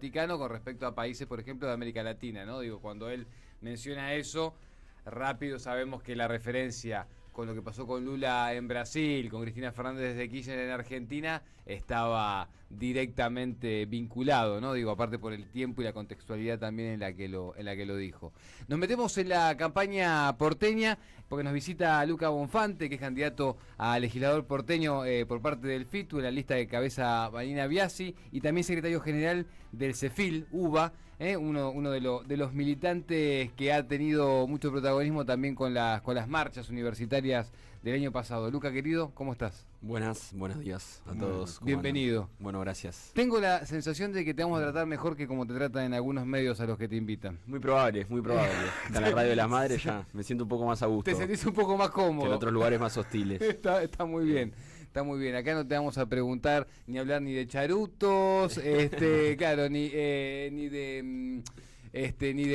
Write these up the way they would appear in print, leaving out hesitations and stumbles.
Vaticano con respecto a países, por ejemplo, de América Latina, ¿no? Digo, cuando él menciona eso, rápido sabemos que la referencia con lo que pasó con Lula en Brasil, con Cristina Fernández de Kirchner en Argentina, estaba directamente vinculado, ¿no? Digo, aparte por el tiempo y la contextualidad también en la que lo dijo. Nos metemos en la campaña porteña, porque nos visita Luca Bonfante, que es candidato a legislador porteño por parte del FITU, en la lista de cabeza Vanina Biasi, y también secretario general del CEFIL, UBA, uno de los militantes que ha tenido mucho protagonismo también con las marchas universitarias del año pasado. Luca, querido, ¿cómo estás? Buenos días a todos. Bienvenido. Bueno, gracias. Tengo la sensación de que te vamos a tratar mejor que como te tratan en algunos medios a los que te invitan. Muy probable, muy probable. Está en la radio de las madres ya, me siento un poco más a gusto. Te sentís un poco más cómodo. Que en otros lugares más hostiles. Está muy bien. Está muy bien, acá no te vamos a preguntar ni hablar ni de charutos, claro, ni de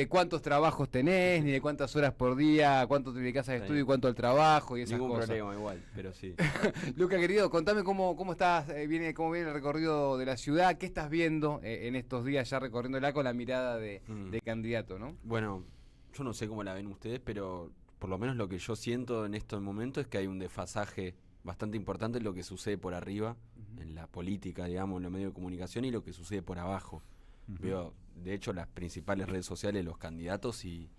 cuántos trabajos tenés, ni de cuántas horas por día, cuánto te dedicas al estudio y cuánto al trabajo y esas cosas. Ningún problema igual, pero sí. Luca, querido, contame cómo estás, cómo viene el recorrido de la ciudad, qué estás viendo en estos días ya recorriéndola con la mirada de candidato, ¿no? Bueno, yo no sé cómo la ven ustedes, pero por lo menos lo que yo siento en estos momentos es que hay un desfasaje bastante importante en lo que sucede por arriba, en la política, digamos, en los medios de comunicación, y lo que sucede por abajo. Veo, de hecho, las principales redes sociales, los candidatos, y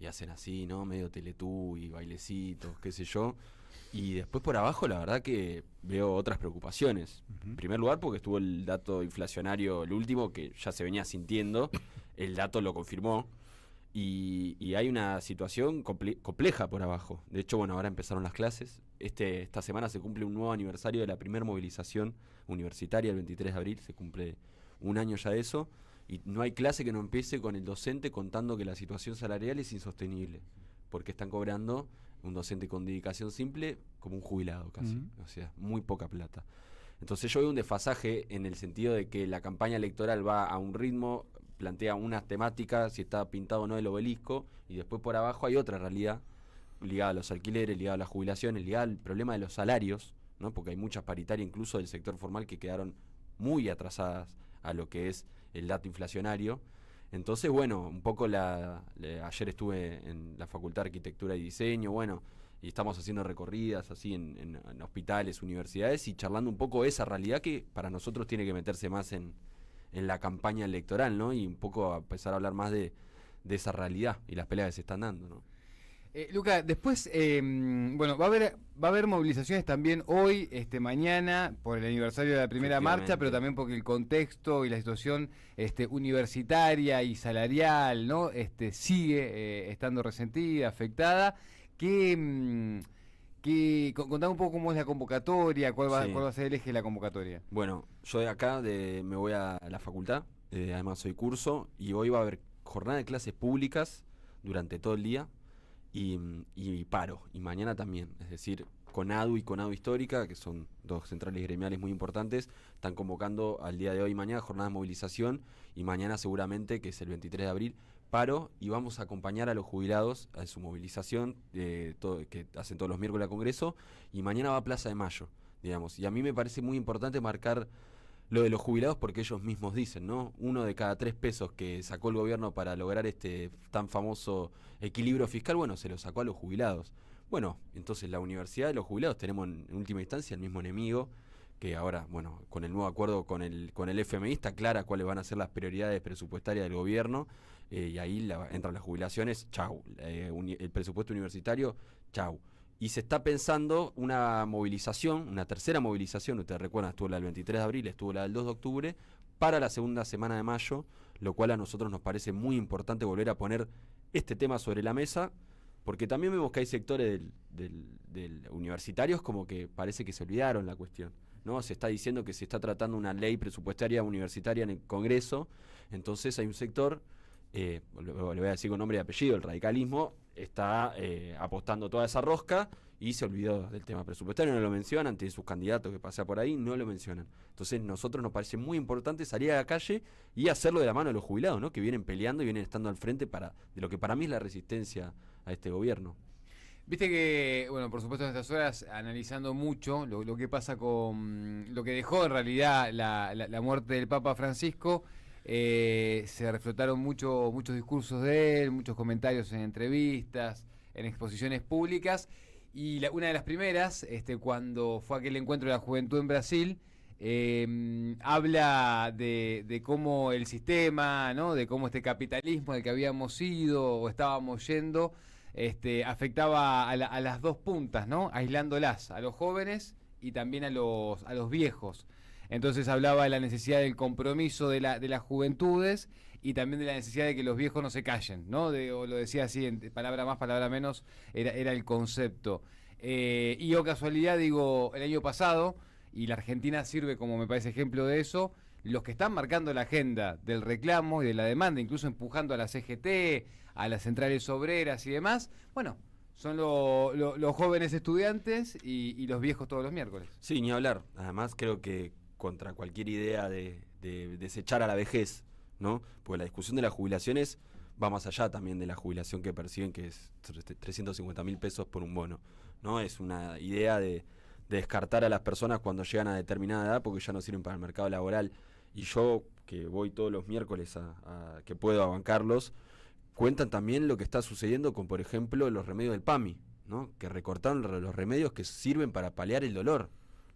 hacen así, ¿no? Medio teletubby, bailecitos, qué sé yo. Y después por abajo, la verdad que veo otras preocupaciones. En primer lugar, porque estuvo el dato inflacionario, el último, que ya se venía sintiendo, el dato lo confirmó. Y hay una situación compleja por abajo. De hecho, bueno, ahora empezaron las clases. Esta semana se cumple un nuevo aniversario de la primera movilización universitaria, el 23 de abril. Se cumple un año ya de eso. Y no hay clase que no empiece con el docente contando que la situación salarial es insostenible. Porque están cobrando un docente con dedicación simple como un jubilado casi. O sea, muy poca plata. Entonces yo veo un desfasaje en el sentido de que la campaña electoral va a un ritmo, plantea unas temáticas, si está pintado o no el obelisco, y después por abajo hay otra realidad ligada a los alquileres, ligada a las jubilaciones, ligada al problema de los salarios, ¿no? Porque hay muchas paritarias incluso del sector formal que quedaron muy atrasadas a lo que es el dato inflacionario. Entonces, bueno, un poco ayer estuve en la Facultad de Arquitectura y Diseño, bueno, y estamos haciendo recorridas así en hospitales, universidades, y charlando un poco esa realidad que para nosotros tiene que meterse más en la campaña electoral, ¿no? Y un poco a empezar a hablar más de esa realidad y las peleas que se están dando, ¿no? Luca, después, bueno, va a haber movilizaciones también hoy, mañana, por el aniversario de la primera marcha, pero también porque el contexto y la situación universitaria y salarial, ¿no? Sigue estando resentida, afectada. Contame un poco cómo es la convocatoria, cuál va a ser el eje de la convocatoria. Bueno, yo de acá me voy a la facultad, además soy curso, y hoy va a haber jornada de clases públicas durante todo el día y paro, y mañana también, es decir, CONADU y CONADU Histórica, que son dos centrales gremiales muy importantes, están convocando al día de hoy y mañana jornada de movilización, y mañana seguramente, que es el 23 de abril, paro, y vamos a acompañar a los jubilados a su movilización que hacen todos los miércoles al Congreso, y mañana va a Plaza de Mayo, digamos. Y a mí me parece muy importante marcar lo de los jubilados porque ellos mismos dicen, ¿no? 1 de cada 3 pesos que sacó el gobierno para lograr este tan famoso equilibrio fiscal, bueno, se lo sacó a los jubilados. Bueno, entonces la universidad de los jubilados tenemos en última instancia el mismo enemigo, que ahora, bueno, con el nuevo acuerdo con el FMI está clara cuáles van a ser las prioridades presupuestarias del gobierno, y ahí entran las jubilaciones, chau, el presupuesto universitario, chau. Y se está pensando una movilización, una tercera movilización, ustedes recuerdan, estuvo la del 23 de abril, estuvo la del 2 de octubre, para la segunda semana de mayo, lo cual a nosotros nos parece muy importante volver a poner este tema sobre la mesa, porque también vemos que hay sectores del universitarios como que parece que se olvidaron la cuestión, ¿no? Se está diciendo que se está tratando una ley presupuestaria universitaria en el Congreso, entonces hay un sector, le voy a decir con nombre y apellido, el radicalismo, está apostando toda esa rosca y se olvidó del tema presupuestario, no lo mencionan, tiene sus candidatos que pasan por ahí, no lo mencionan. Entonces nosotros nos parece muy importante salir a la calle y hacerlo de la mano de los jubilados, ¿no? Que vienen peleando y vienen estando al frente de lo que para mí es la resistencia a este gobierno. Viste que, bueno, por supuesto en estas horas analizando mucho lo que pasa con lo que dejó en realidad la muerte del Papa Francisco. Se reflotaron muchos discursos de él, muchos comentarios en entrevistas, en exposiciones públicas. Y una de las primeras, cuando fue aquel encuentro de la juventud en Brasil, habla de cómo el sistema, ¿no? De cómo este capitalismo al que habíamos ido o estábamos yendo, afectaba a las dos puntas, ¿no? Aislándolas, a los jóvenes y también a los viejos. Entonces hablaba de la necesidad del compromiso de las juventudes y también de la necesidad de que los viejos no se callen, ¿no? O lo decía así, en palabra más, palabra menos, era el concepto. Y casualidad, digo, el año pasado, y la Argentina sirve como, me parece, ejemplo de eso, los que están marcando la agenda del reclamo y de la demanda, incluso empujando a la CGT, a las centrales obreras y demás, bueno, son los jóvenes estudiantes y los viejos todos los miércoles. Sí, ni hablar. Además, creo que contra cualquier idea de desechar a la vejez, ¿no? Porque la discusión de las jubilaciones va más allá también de la jubilación que perciben, que es 350.000 pesos por un bono, ¿no? Es una idea de descartar a las personas cuando llegan a determinada edad porque ya no sirven para el mercado laboral. Y yo, que voy todos los miércoles que puedo a bancarlos, cuentan también lo que está sucediendo con, por ejemplo, los remedios del PAMI, ¿no? Que recortaron los remedios que sirven para paliar el dolor,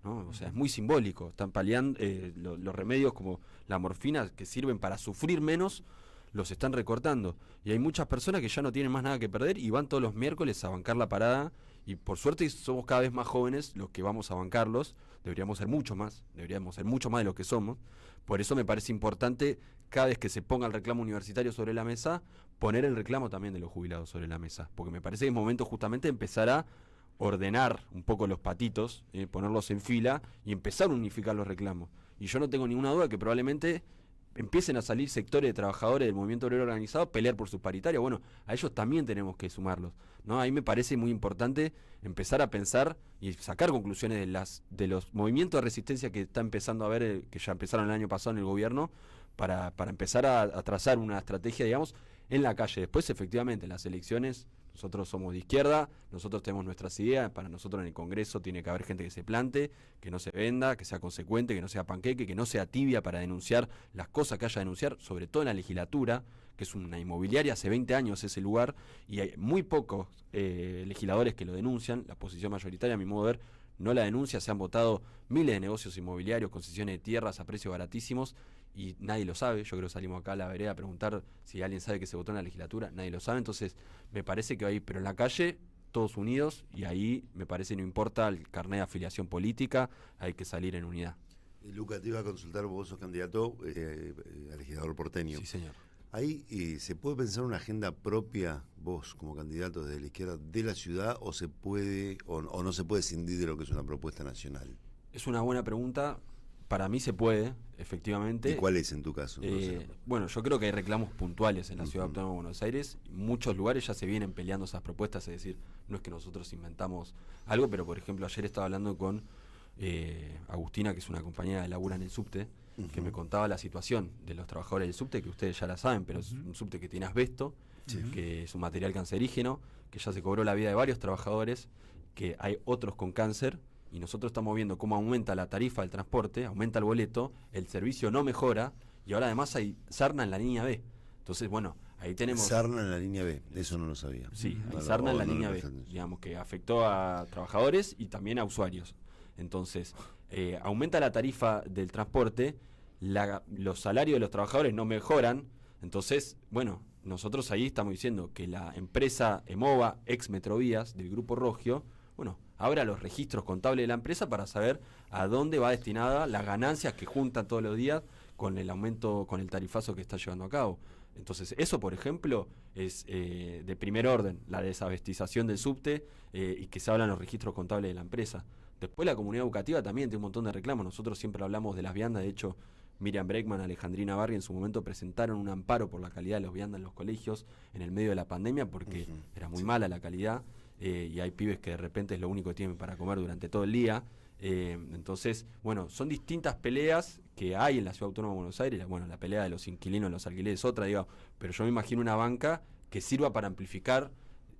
¿no? O sea, es muy simbólico. Están paliando los remedios como la morfina, que sirven para sufrir menos, los están recortando. Y hay muchas personas que ya no tienen más nada que perder y van todos los miércoles a bancar la parada. Y por suerte somos cada vez más jóvenes los que vamos a bancarlos. Deberíamos ser mucho más de lo que somos. Por eso me parece importante, cada vez que se ponga el reclamo universitario sobre la mesa, poner el reclamo también de los jubilados sobre la mesa. Porque me parece que es momento justamente de empezar a ordenar un poco los patitos, ponerlos en fila y empezar a unificar los reclamos. Y yo no tengo ninguna duda que probablemente empiecen a salir sectores de trabajadores del movimiento obrero organizado a pelear por sus paritarias. Bueno, a ellos también tenemos que sumarlos, ¿no? Ahí me parece muy importante empezar a pensar y sacar conclusiones de los movimientos de resistencia que está empezando a haber, que ya empezaron el año pasado en el gobierno, para empezar a trazar una estrategia, digamos, en la calle. Después, efectivamente, en las elecciones, nosotros somos de izquierda, nosotros tenemos nuestras ideas, para nosotros en el Congreso tiene que haber gente que se plante, que no se venda, que sea consecuente, que no sea panqueque, que no sea tibia para denunciar las cosas que haya que denunciar, sobre todo en la legislatura, que es una inmobiliaria, hace 20 años ese lugar, y hay muy pocos legisladores que lo denuncian. La oposición mayoritaria, a mi modo de ver, no la denuncia. Se han votado miles de negocios inmobiliarios, concesiones de tierras a precios baratísimos, y nadie lo sabe. Yo creo que salimos acá a la vereda a preguntar si alguien sabe que se votó en la legislatura, nadie lo sabe. Entonces me parece que hay, pero en la calle, todos unidos, y ahí me parece no importa el carnet de afiliación política, hay que salir en unidad. Luca, te iba a consultar, vos sos candidato a legislador porteño. Sí, señor. Ahí ¿se puede pensar una agenda propia, vos como candidato desde la izquierda, de la ciudad, o se puede o no se puede escindir de lo que es una propuesta nacional? Es una buena pregunta. Para mí se puede, efectivamente. ¿Y cuál es en tu caso? Bueno, yo creo que hay reclamos puntuales en la Ciudad Autónoma de Buenos Aires. Muchos lugares ya se vienen peleando esas propuestas, es decir, no es que nosotros inventamos algo, pero por ejemplo ayer estaba hablando con Agustina, que es una compañera que labura en el subte, que me contaba la situación de los trabajadores del subte, que ustedes ya la saben, pero es un subte que tiene asbesto, que es un material cancerígeno, que ya se cobró la vida de varios trabajadores, que hay otros con cáncer. Y nosotros estamos viendo cómo aumenta la tarifa del transporte, aumenta el boleto, el servicio no mejora, y ahora además hay sarna en la línea B. Entonces, bueno, ahí tenemos... Sarna en la línea B, eso no lo sabía. Sí, hay sarna en la línea B, digamos, que afectó a trabajadores y también a usuarios. Entonces, aumenta la tarifa del transporte, los salarios de los trabajadores no mejoran. Entonces, bueno, nosotros ahí estamos diciendo que la empresa EMOVA, ex Metrovías, del Grupo Rogio, bueno, abra los registros contables de la empresa para saber a dónde va destinada las ganancias que juntan todos los días con el aumento, con el tarifazo que está llevando a cabo. Entonces, eso, por ejemplo, es de primer orden, la desabestización del subte, y que se hablan los registros contables de la empresa. Después la comunidad educativa también tiene un montón de reclamos. Nosotros siempre hablamos de las viandas. De hecho, Miriam Breckman, Alejandrina Barri en su momento presentaron un amparo por la calidad de los viandas en los colegios en el medio de la pandemia, porque era muy mala la calidad. Y hay pibes que de repente es lo único que tienen para comer durante todo el día. Entonces, bueno, son distintas peleas que hay en la Ciudad Autónoma de Buenos Aires. Bueno, la pelea de los inquilinos en los alquileres es otra, digamos, pero yo me imagino una banca que sirva para amplificar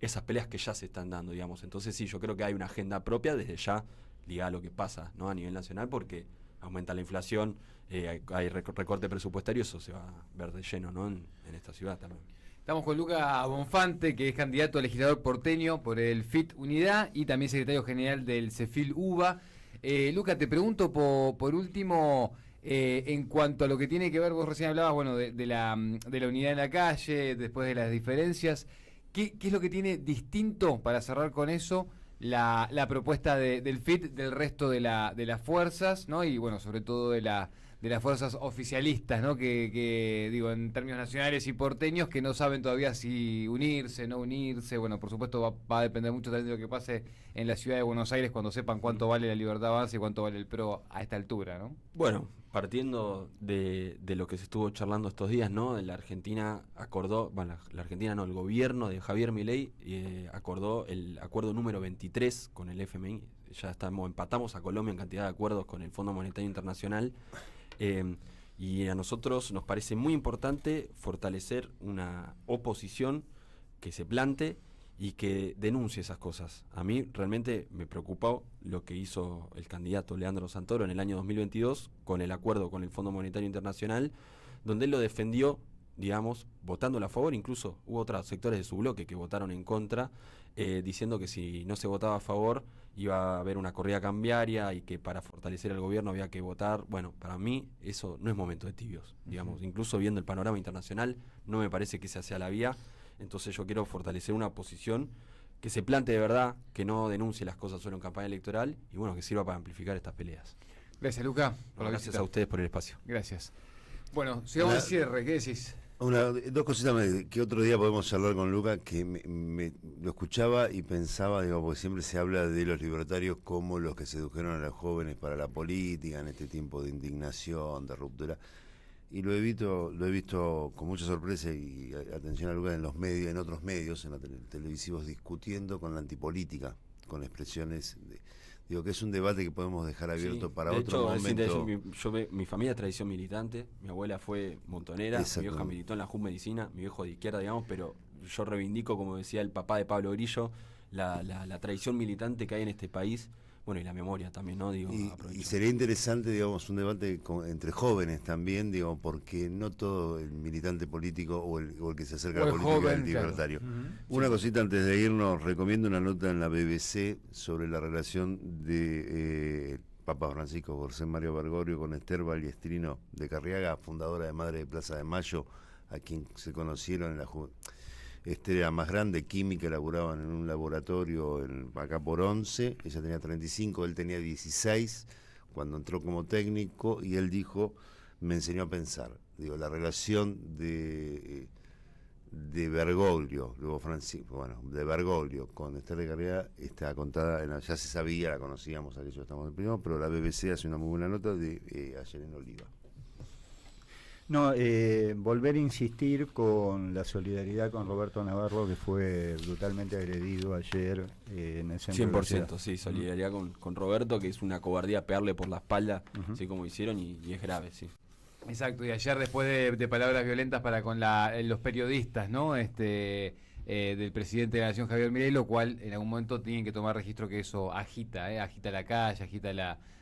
esas peleas que ya se están dando, digamos. Entonces sí, yo creo que hay una agenda propia desde ya ligada a lo que pasa, ¿no?, a nivel nacional, porque aumenta la inflación, hay recorte presupuestario, eso se va a ver de lleno, ¿no? en esta ciudad también. Estamos con Luca Bonfante, que es candidato a legislador porteño por el FIT Unidad y también secretario general del CEFIL UBA. Luca, te pregunto por último, en cuanto a lo que tiene que ver, vos recién hablabas, bueno, de la unidad en la calle, después de las diferencias. ¿Qué es lo que tiene distinto, para cerrar con eso, la propuesta del FIT del resto de las fuerzas, ¿no? Y bueno, sobre todo de las fuerzas oficialistas, ¿no? Que digo, en términos nacionales y porteños, que no saben todavía si unirse, no unirse. Bueno, por supuesto va a depender mucho también de lo que pase en la ciudad de Buenos Aires cuando sepan cuánto vale la Libertad Avanza y cuánto vale el PRO a esta altura, ¿no? Bueno, partiendo de lo que se estuvo charlando estos días, ¿no? La Argentina acordó, bueno, la Argentina no, el gobierno de Javier Milei acordó el acuerdo número 23 con el FMI. Ya empatamos a Colombia en cantidad de acuerdos con el Fondo Monetario Internacional. Y a nosotros nos parece muy importante fortalecer una oposición que se plante y que denuncie esas cosas. A mí realmente me preocupó lo que hizo el candidato Leandro Santoro en el año 2022 con el acuerdo con el Fondo Monetario Internacional, donde él lo defendió, digamos, votándolo a favor. Incluso hubo otros sectores de su bloque que votaron en contra, diciendo que si no se votaba a favor iba a haber una corrida cambiaria y que para fortalecer el gobierno había que votar. Bueno, para mí eso no es momento de tibios, digamos. Incluso viendo el panorama internacional, no me parece que esa sea la vía. Entonces yo quiero fortalecer una posición que se plante de verdad, que no denuncie las cosas solo en campaña electoral y bueno, que sirva para amplificar estas peleas. Gracias, Luca. Gracias a ustedes por el espacio. Gracias. Bueno, sigamos al cierre, ¿qué decís? Dos cositas que otro día podemos charlar con Luca, que lo escuchaba y pensaba, digo, porque siempre se habla de los libertarios como los que sedujeron a los jóvenes para la política en este tiempo de indignación, de ruptura. Y lo he visto con mucha sorpresa y atención a Luca en los medios, en otros medios, en los televisivos, discutiendo con la antipolítica, con expresiones digo que es un debate que podemos dejar abierto para otro momento. Mi familia es tradición militante, mi abuela fue montonera, mi vieja militó en la JUM Medicina, mi viejo de izquierda, digamos, pero yo reivindico, como decía el papá de Pablo Grillo, la tradición militante que hay en este país. Bueno, y la memoria también, ¿no? Digo, y sería interesante, digamos, un debate entre jóvenes también, digo, porque no todo el militante político o el que se acerca a la política es libertario. Claro. Una cosita antes de irnos, recomiendo una nota en la BBC sobre la relación de Papa Francisco José Mario Bergoglio con Esther Baliestrino de Carriaga, fundadora de Madre de Plaza de Mayo, a quien se conocieron en la juventud. Este era más grande, química, laboraban en un laboratorio acá por 11, ella tenía 35, él tenía 16 cuando entró como técnico y él dijo, me enseñó a pensar. Digo, la relación de Bergoglio, luego Francisco, bueno, de Bergoglio con Esther de Carriaga está contada, ya se sabía, la conocíamos, aquello estamos en primo, pero la BBC hace una muy buena nota de ayer en Oliva. No, volver a insistir con la solidaridad con Roberto Navarro, que fue brutalmente agredido ayer en el centro 100%, sí, solidaridad con Roberto, que es una cobardía pegarle por la espalda, así como hicieron, y es grave, sí. Exacto, y ayer después de palabras violentas para con los periodistas, ¿no? Del presidente de la Nación, Javier Milei, lo cual en algún momento tienen que tomar registro que eso agita la calle, agita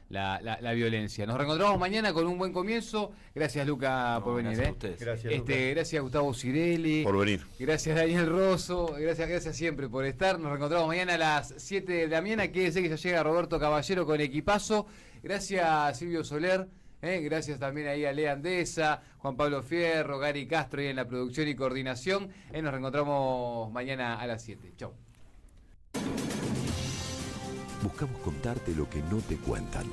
la violencia. Nos reencontramos mañana con un buen comienzo. Gracias, Luca, por venir. Gracias a ustedes. Gracias a Gustavo Cirelli. Por venir. Gracias, Daniel Rosso. Gracias siempre por estar. Nos reencontramos mañana a las 7 de la mañana. Quédese que ya llega Roberto Caballero con equipazo. Gracias, Silvio Soler. Gracias también ahí a Lea Andesa, Juan Pablo Fierro, Gary Castro ahí en la producción y coordinación. Nos reencontramos mañana a las 7. Chau. Buscamos contarte lo que no te cuentan.